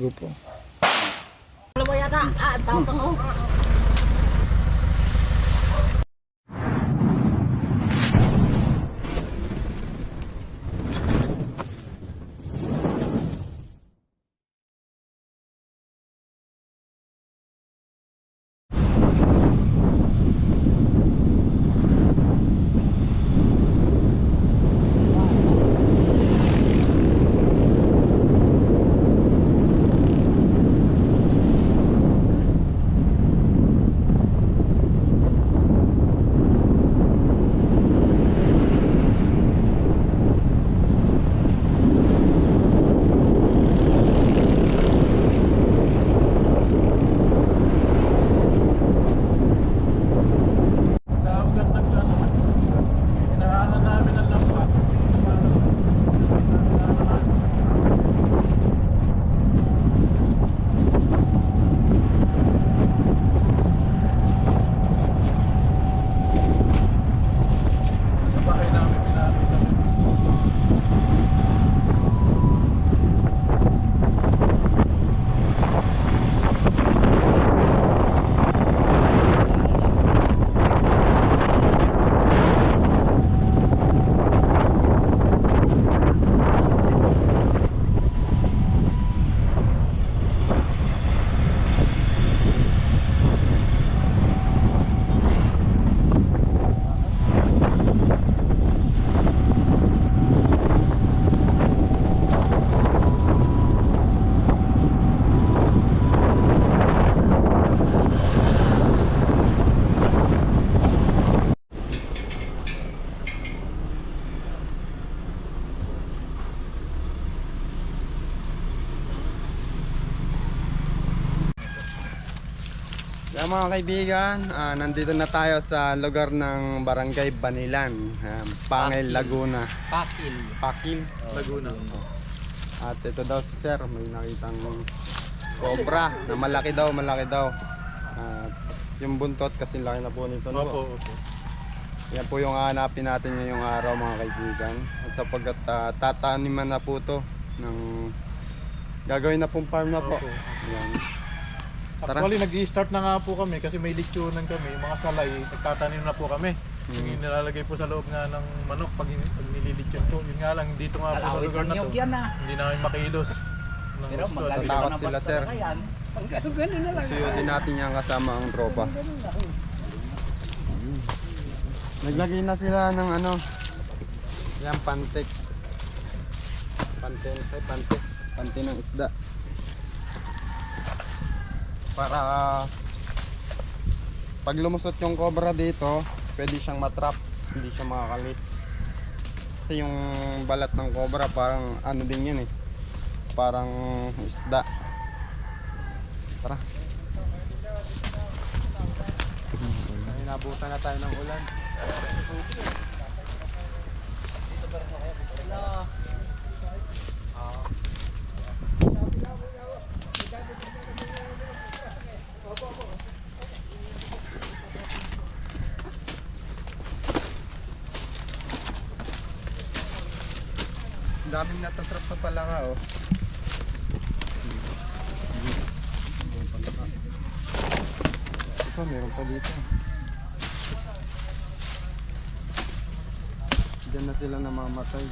Grupo. Alam mo yata, tapang ako. Mga kaibigan, nandito na tayo sa lugar ng Barangay Banilan, Pangil, Laguna. Pakil, Laguna. At ito daw si Sir, may nakitang cobra na malaki daw. At yung buntot kasi laki na po nito. Opo. Yan po yung hanapin natin ngayong araw mga kaibigan. At sapagkat tataniman na po to ng gagawin na pong farm na po. Yan. Actually, nag-i-start na nga po kami kasi may leksyonan kami. Mga salay, nagtatanim na po kami. Yung nilalagay po sa loob nga ng manok pag nililitsyon po. Yun nga lang, dito nga po sa lugar na to, hindi namin makilos. Pero Tatakot sila, Sir. Pag gano'n na lang. Suyodin natin yan kasama ang tropa. Naglagay na sila ng ano, yan pantik. Pantik ng isda. Para pag lumusot yung cobra dito, pwede siyang matrap, hindi siya makakalis. Kasi yung balat ng cobra parang ano din yun eh, parang isda. Tara. Nabutan na tayo ng ulan. Daming natatrap pa pala nga oh. Ito meron pa dito. Diyan na sila namamatay.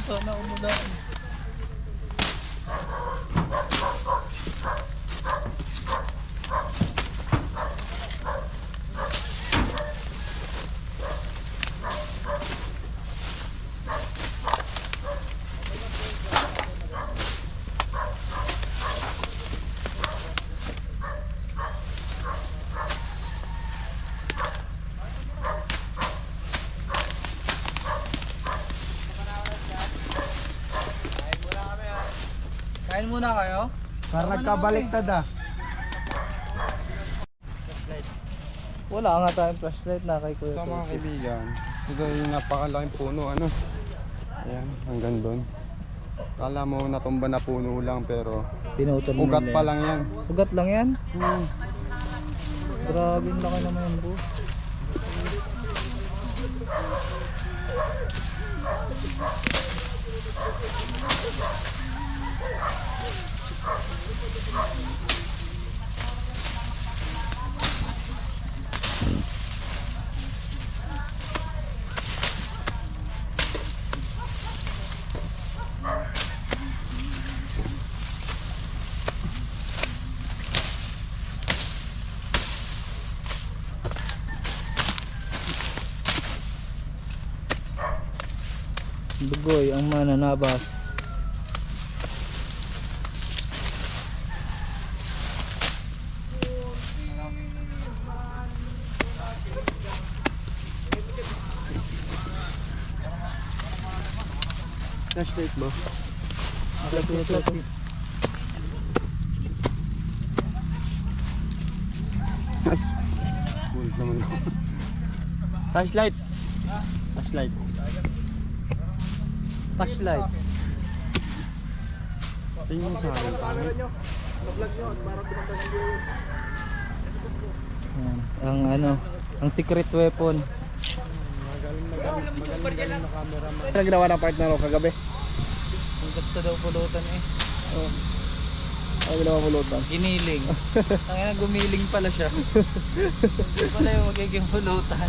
Sana umulan. Kain muna kayo? Parang nagkabaliktad ah. Wala nga tayong flashlight na kay Kuya. So mga kaibigan, ito yung napakalaking puno ano. Ayan, hanggang doon. Kala mo natumba na puno lang pero Pinutol Ugat nila pa yan. lang yan. Ugat lang yan? Hmm. Grabe, ang laki naman yan, boss. Dugoy ang mananabas. Flashlight boss. Ito. Bulit naman ako. Flashlight. Flashlight. Flashlight. Tingin mo sa akin, pangit. Yan. Ang ano, ang secret weapon. Magaling na camera man. Ano ginawa ng partner ko kagabi? Ang gusto daw pulutan eh. Ano ginawa pulutan? Giniling. Ang ina, gumiling pala siya. Ito pala yung magiging pulutan.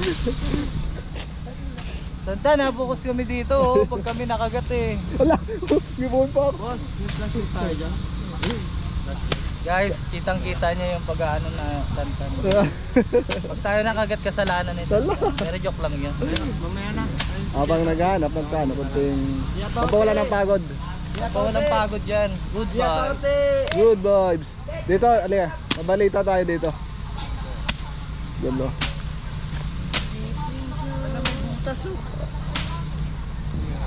Tanda, napokus kami dito oh, pag kami nakagat eh. Wala! Gibon pa ako! Boss, may flashlight tayo dyan. Guys, kitang kita niya yung pag-ano na tantan. Pag tayo nakagat, kasalanan nito. Pero joke lang yun. Mamaya na. Habang naghahanap ng kano, kunting mapawala ng pagod. Walang pagod yan. Good vibes. Good vibes. Dito, alika, mabalita tayo dito. Ganda.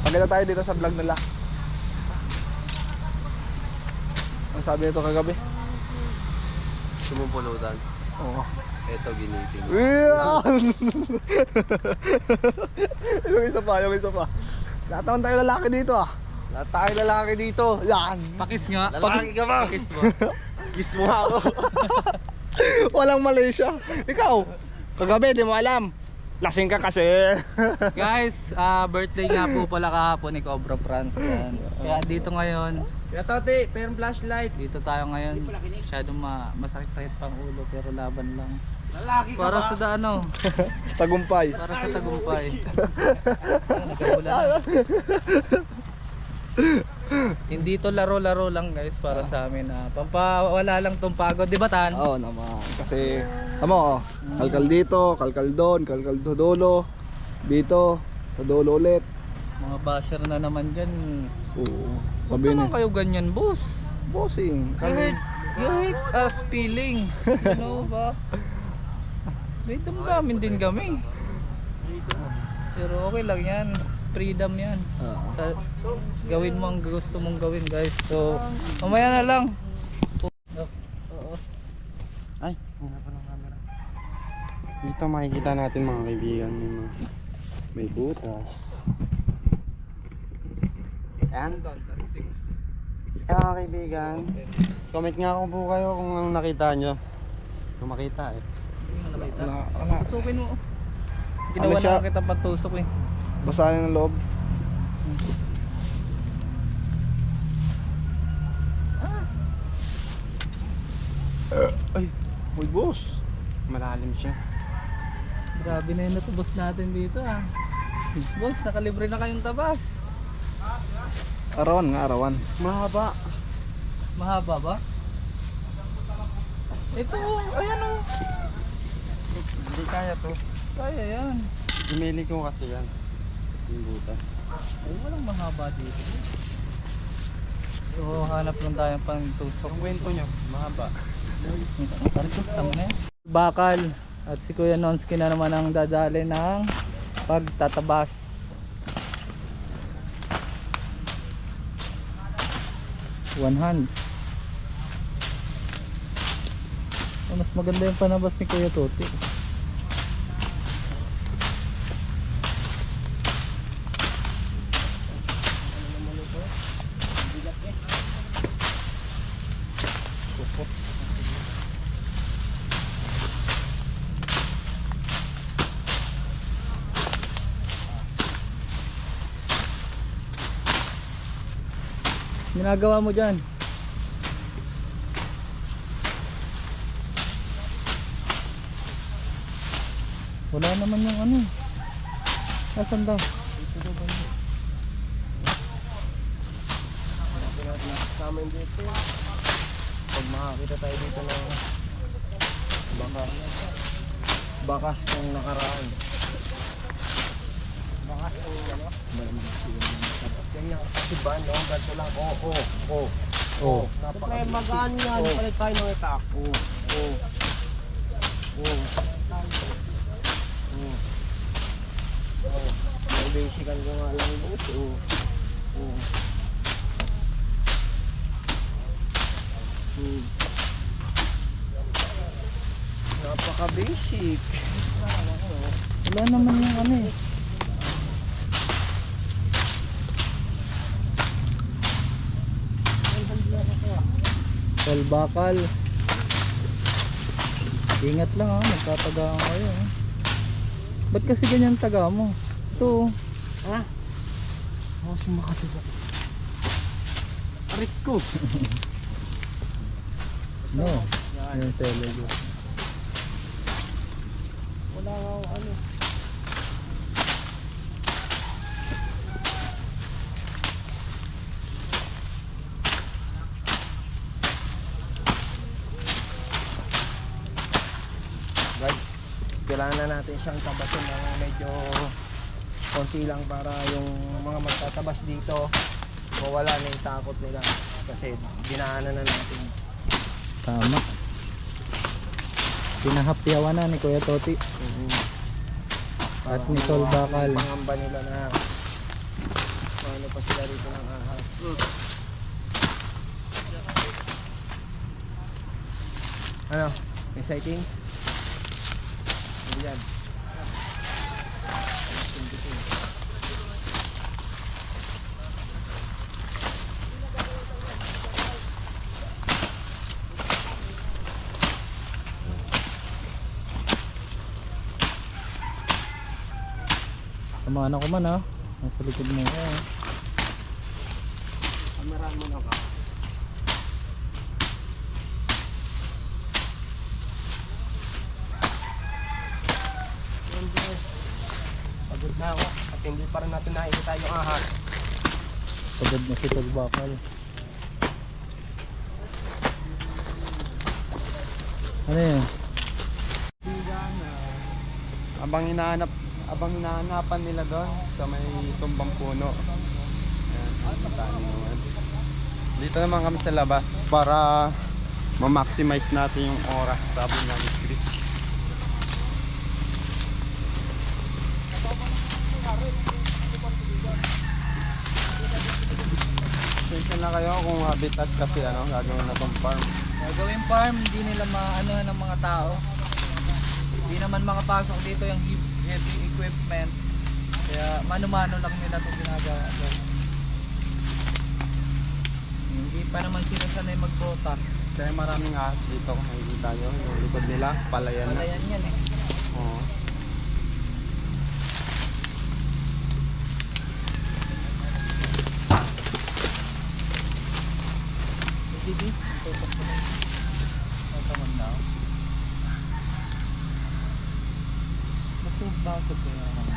Maganda tayo dito sa vlog nila. Ang sabi nito kagabi? Sumupulutan. Oo. Ito giniting. Yan! yung isa pa. Lahat naman tayo lalaki dito ah. Lahat tayo lalaki dito. Yan! Pakis nga. Lalaki ka ba? Pakis mo. Kiss mo ako. Walang Malaysia. Ikaw, kagabi di mo alam. Lasing ka kasi. Guys, birthday nga po pala kahapon ni Cobra Franz yan. Kaya dito ngayon, Kaya tati, pero flashlight. dito tayo ngayon. Masyadong masakit-sakit pang ulo pero laban lang. Lalaki Para sa ano, Tagumpay. para sa tagumpay. Ayun, nagkabulan na. Hindi to laro-laro lang guys para sa amin na pampawala lang tong pagod, di ba Tan? Oo naman. Kasi, tama oh. Kalkal dito, kalkal doon, kalkal do dulo. Dito, sa dulo ulit. Mga basher na naman dyan. Oo. Huwag Sabihin naman kayo ganyan, boss. bossing. You hate us feelings. You know ba? May damdamin din kami. Pero okay lang yan. Freedom yan. Sa, gawin mo ang gusto mong gawin guys. So, mamaya na lang. Oo. Ay, wala pa ng camera. Dito makikita natin mga kaibigan. May butas. Ayan. Kaya mga kaibigan, comment nga ako po kayo kung anong nakita nyo. Kung makita eh. Hindi mo nakita. Wala. Tusukin mo. Ginawa Ano siya? na kita pagtusok eh. Basahin ng loob. Ay, may boss. Malalim siya. Grabe na yung natubos natin dito ah. Boss, nakalibre na kayong tabas. Arawan nga, arawan. Mahaba. Mahaba ba? Ito, ayan oh. Hindi kaya to. Kaya yan. Imili ko kasi yan. Yung butas. Ay, walang mahaba dito. So, hanap lang tayo pang tusok. Ang kwento nyo, mahaba. Bakal. At si Kuya Nonsky na naman ang dadali ng pagtatabas. One hands. Oh, mas maganda yung panabas ni Kuya Toti. ginagawa mo dyan? Wala naman yung ano. Asan daw? Namin dito. Pag makakita tayo dito ng bakas ng nakaraan. Bakas ng ano? Ganyan kasi ba no? Ganito lang. Oo. Siyempre magaan nga. Palit tayo ng itak. Oo. May basican ko nga lang boss. Oo. Napaka-basic. Wala naman yung ano eh. Bakal. Ingat lang ha, magtatagaan kayo ha. Ba't kasi ganyan taga mo? Ito. Ha? Ako si makatiba. Arit ko. No. Yan sa LG. Wala nga ako ano. Guys, kailangan na natin siyang tabasin ng medyo konti lang para yung mga magtatabas dito mawala na yung takot nila kasi dinaanan na natin. Tama. Pinahapyawan na ni Kuya Toti. At ni Sol Bakal. Pangamba nila na ano pa sila rito ng ahas. Ano? Exciting? Yan. Samahan ako man ha. Nasa likod mo ha. Kameraan mo na ka. Pagod na ako at hindi pa rin natin nakikita yung ahas. Pagod na si Sol Bakal. Ano yun? Abang hinahanapan nila doon sa may tumbang puno. Ayan, nakita niyo naman. Dito naman kami sa labas para ma-maximize natin yung oras, sabi nga ni Chris. Attention na kayo kung habitat kasi gagawin na tong farm. Gagawin farm, hindi nila maano ng mga tao. Hindi naman makapasok dito yung heavy equipment. Kaya mano-mano lang nila itong ginagawa. Hindi pa naman sila sanay magbota. Kaya maraming ahas dito kung makikita nyo. Yung likod nila, palayan na. Palayan yan eh. Oo. Sige, tutok ko na. Tatamon na ako. Basta basag ko yung mga.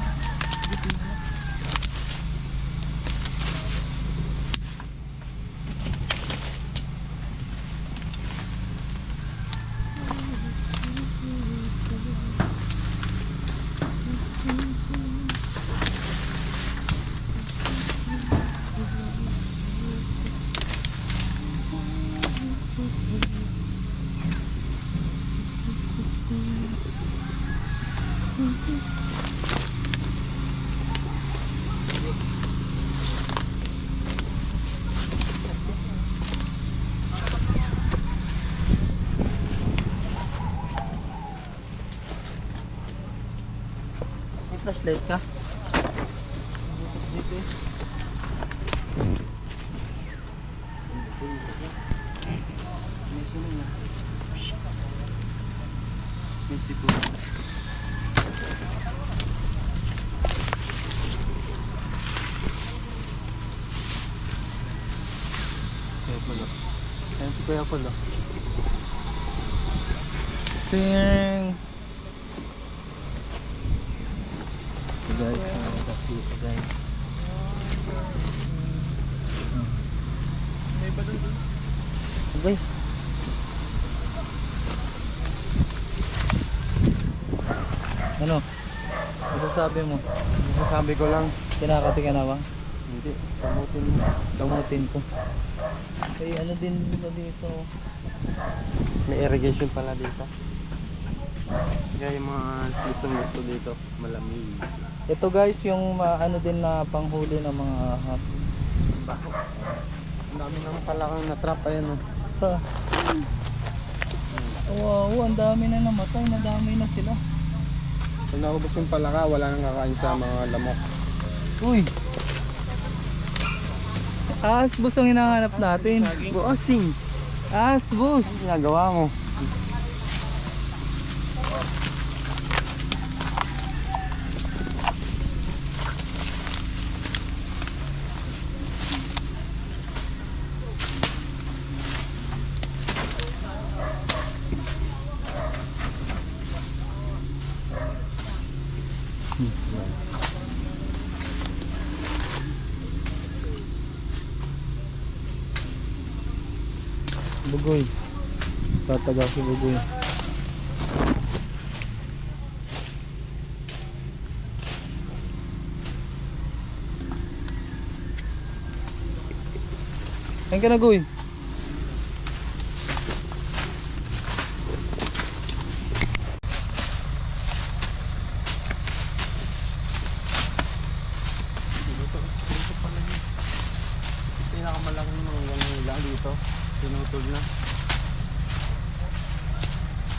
May flashlight ka? Dito eh. May sumin na. May sipo. si Kuya Paul. Ting! So guys, nakakas dito guys. May ba doon? Okay. Ano? Masasabi mo? Masasabi ko lang, Kinakati ka na ba? hindi, kamutin mo. Kamutin ko. Eh ano din ba dito? May irrigation pala dito. Kaya yung mga gustong gusto dito, malamig. Ito guys yung ano din na panghuli ng mga ahas. Baho. Ang dami naman pala kang na-trap, ayun o. Sa wow, ang dami na namatay, madami na sila. Kung naubos yung palaka, wala nang kakain sa mga lamok. Uy! Ahas bus ang hinahanap natin. Bossing! Ahas bus! Ano ginagawa mo? Bugoy. Tataga si Bugoy. Kain ka na, Goy. Pinakamalaking mga nila dito. Pinutol na.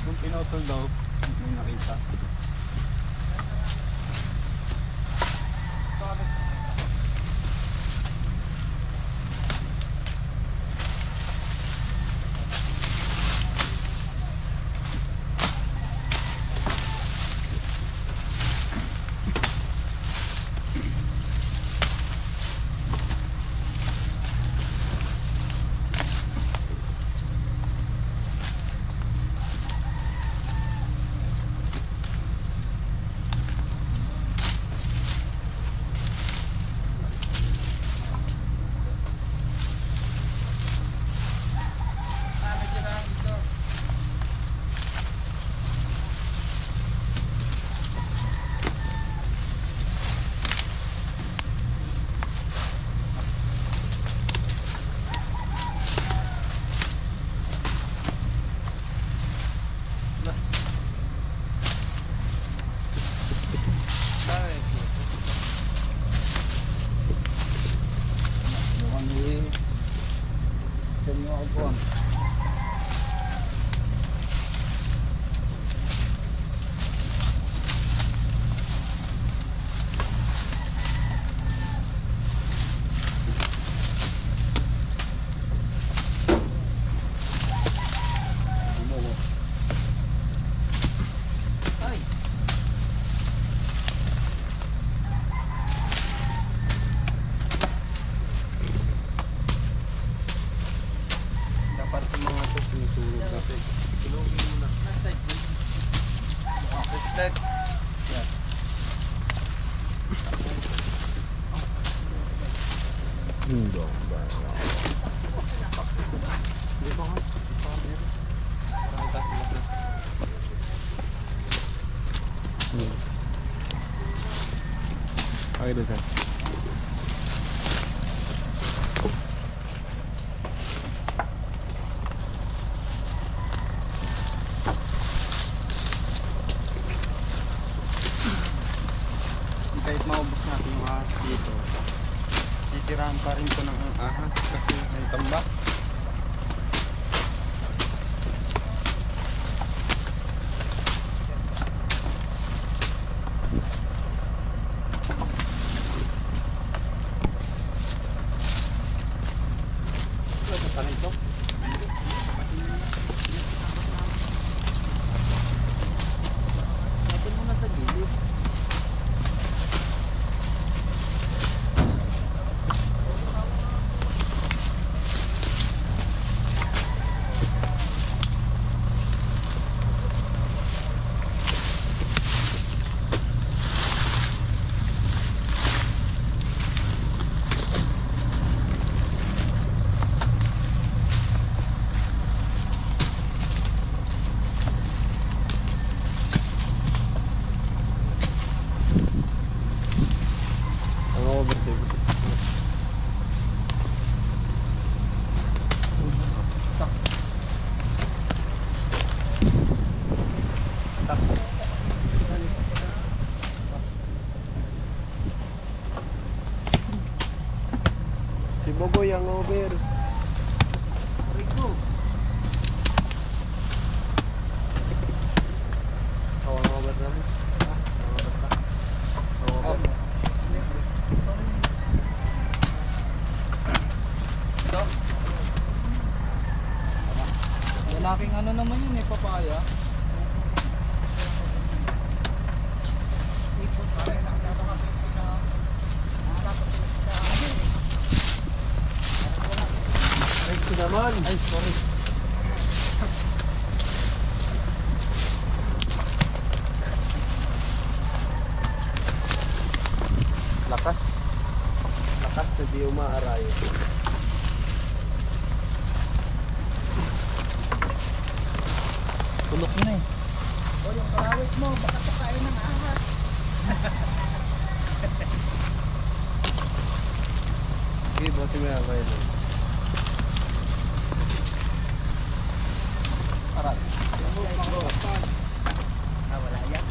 Kung pinutol daw, hindi nakita. Dapat yung mga ito sinusunog natin. Tulungin mo na. Flag. Hindi ko nga. Pakita sila. Okay doon sir. Kahit maubos natin yung ahas dito, titirahan pa rin ko ng ahas kasi may tambak. naman yun eh, papaya. Thank you naman. Ay, sorry. Lakas. Lakas na di umaaray. Tulok na eh. O yung karawit mo, baka pakain ng ahas. Okay, buti mo yan kayo. Aral. Ah, wala yan.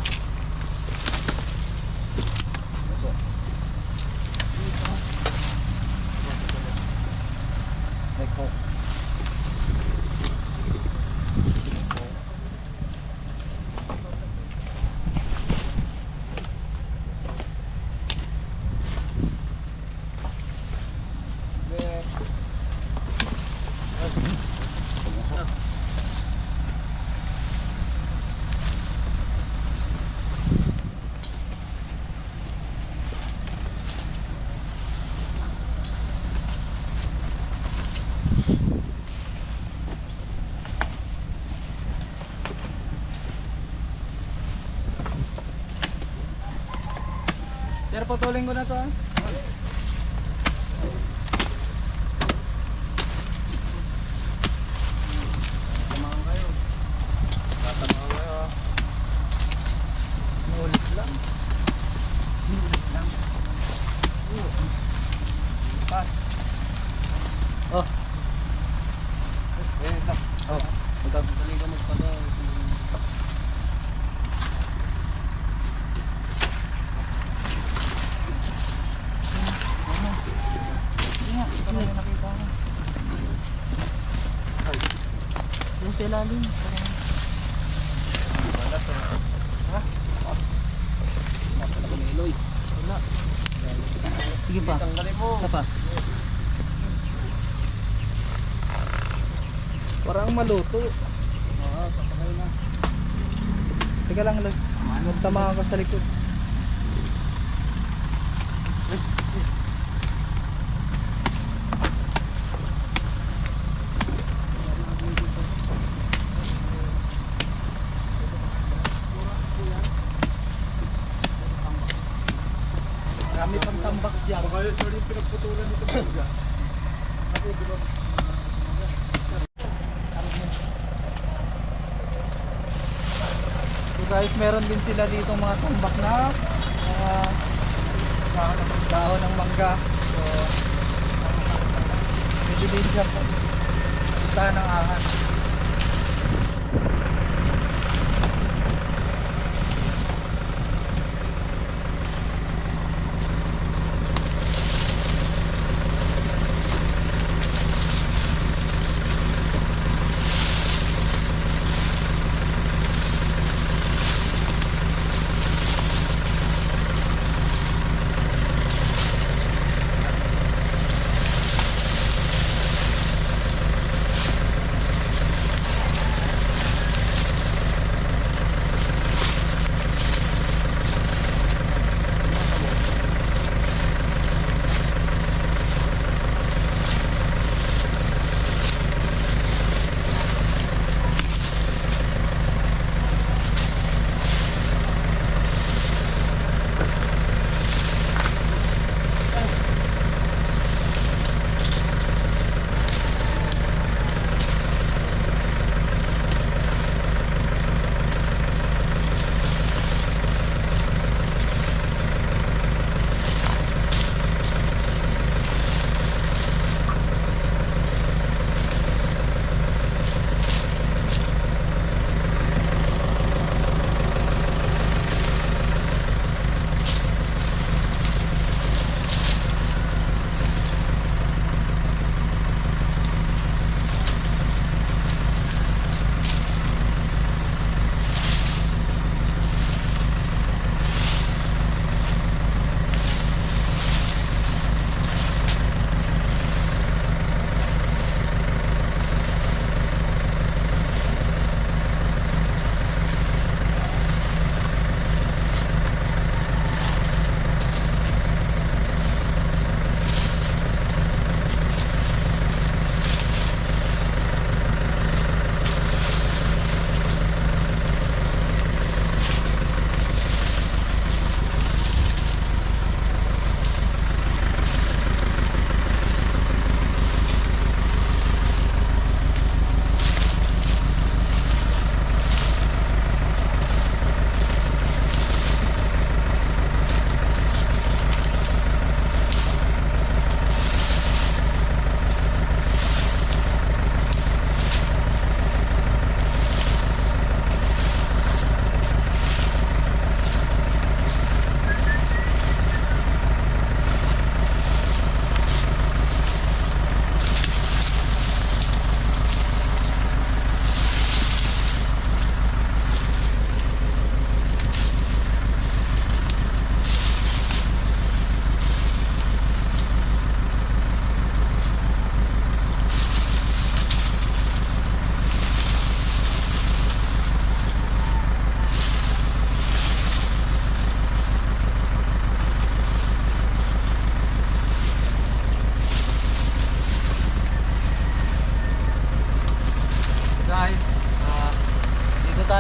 Eko. Sir, putulin ko na to ah. Tamahan kayo. Tatamaan kayo. Ulit lang. Pas. Oh. Oh. Ito. Dali ka magpala. Ito na yung nakita ko. Yung sa ilalim. Wala. Sige pa. Tanggalin mo. Isa pa. Parang maluto. Oo, papakay na. Teka lang, magtama ka sa likod. Marami pang tambak dyan. Baka yun, sorry, yung pinagputulan nito. So guys, meron din sila dito mga tambak na mga dahon ng mangga. So, pwede din siya puntahan ng ahas.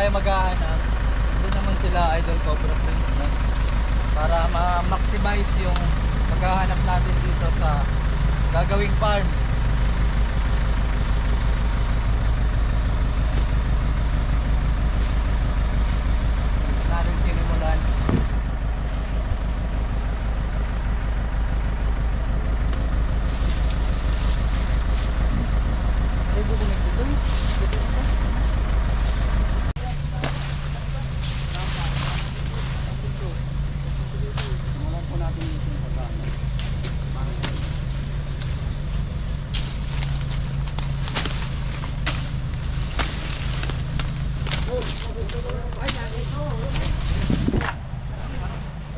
tayo maghahanap, doon naman sila Idol Cobra Prince, no? Para ma-maximize yung maghahanap natin dito sa gagawing farm. Natin sinimulan. Ay, bukunin ko doon. Dito ito.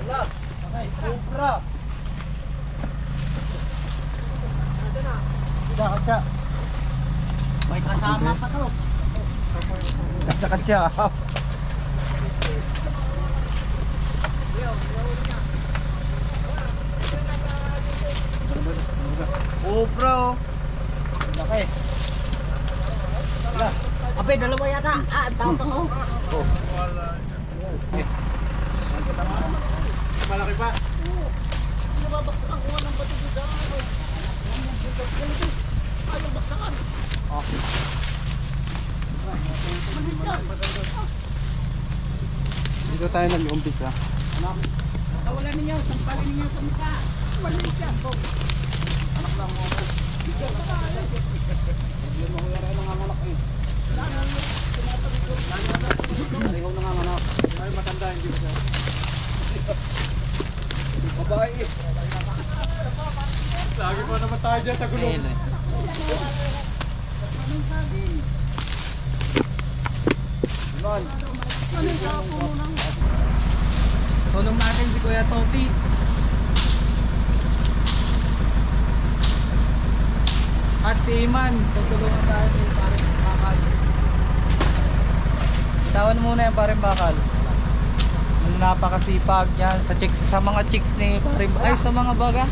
Wala. Okay, Cobra. Kaka. May kasama pa to. Katsa-katsa. Cobra oh. Laki. Abe, dalawa yata. Ah, ang tapang oh. Malaki pa. Nababaksak ang kuha ng bato dito. Ayaw baksakan. Dito tayo nag-umpisa. Tawalan ninyo, sampalin ninyo sa mukha. Maliit yan, Bob. Anak lang mo. Hindi mo kaya rin nanganganak eh. Ikaw nanganganak. Ay, matanda, hindi ba siya? Babae eh. Lagi pa naman tayo dyan sa gulong. Tulong natin si Kuya Toti. At si Iman, tutulungan tayo ni Paring Bakal. Tawan muna yung Paring Bakal. Ang napakasipag yan sa chicks, sa mga chicks ni Paring ay sa mga baga.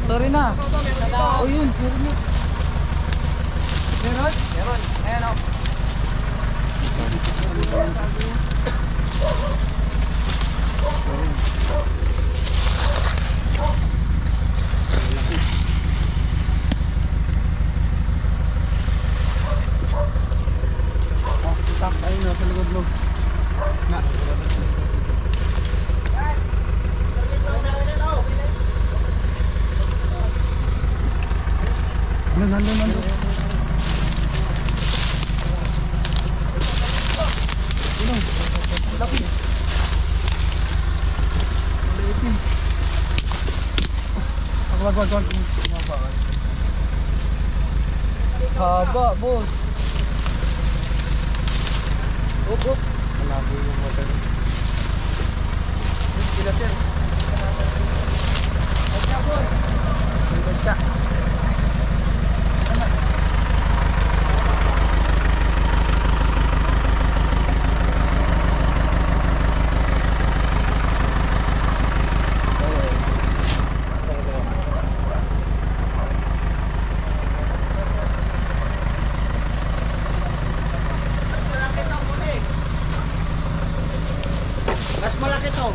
Sorry na. Oh yun, meron yun. Meron? Meron. Ayan oh. Tak, ayun na, sa likod mo. Na. Nandun. Wag. Haba, boss. Up. Malabo yung water. Sila sir. Mas malaki to.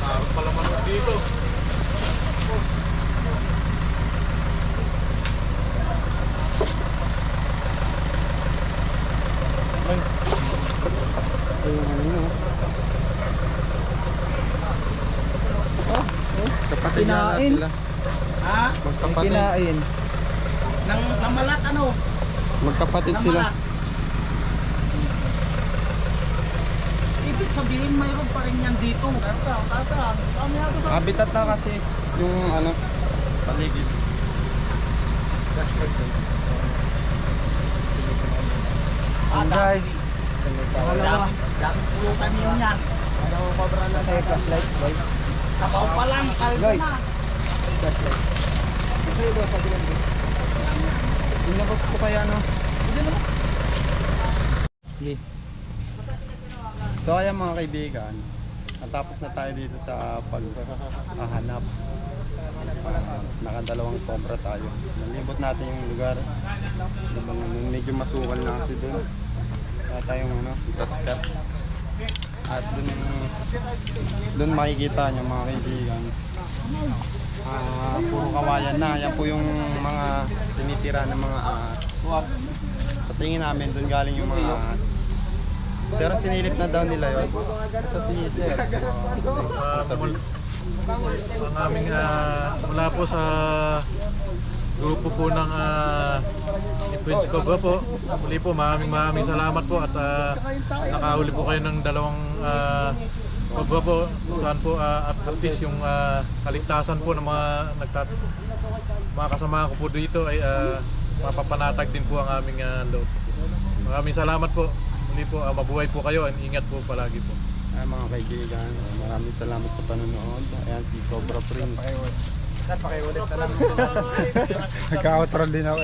Parang pala manok dito. Ayun, ano yun, kapatid yata Kinain. sila. Ha? Magkapatid. Kinain. Nang malat ano? Magkapatid Nang sila. malat. Ibig sabihin mayroon pa rin yan dito. Habitat na kasi yung ano, paligid. Yun, guys. Dami pulutan yun yan. Kasi flashlight, boy. Sabaw pa lang, kalbo Guys. na. Flashlight. Ito yung boss, sabi lang. Inabot ko kaya no. Sige. So ayan mga kaibigan, natapos na tayo dito sa paghahanap Nakadalawang cobra tayo. Nalibot natin yung lugar. Diba, medyo masukal na kasi doon. Kaya tayong taskat. At doon makikita nyo mga kaibigan. Puro kawayan na. Yan po yung mga tinitira ng mga ahas. Sa tingin namin doon galing yung mga ahas. Pero sinilip na daw nila yun. Ito si Sir. Ang aming mula po sa grupo po ng Prince Cobra po. Muli po maraming salamat po at nakahuli po kayo ng dalawang cobra po. Saan po at least yung kaligtasan po ng mga kasama ko po dito ay mapapanatag din po ang aming loob. Maraming salamat po. Muli po mabuhay po kayo and ingat po palagi po. Mga kaibigan, maraming salamat sa panonood. Ayan si Cobra Prince. Pakiulit na lang. Nagka-outro din ako.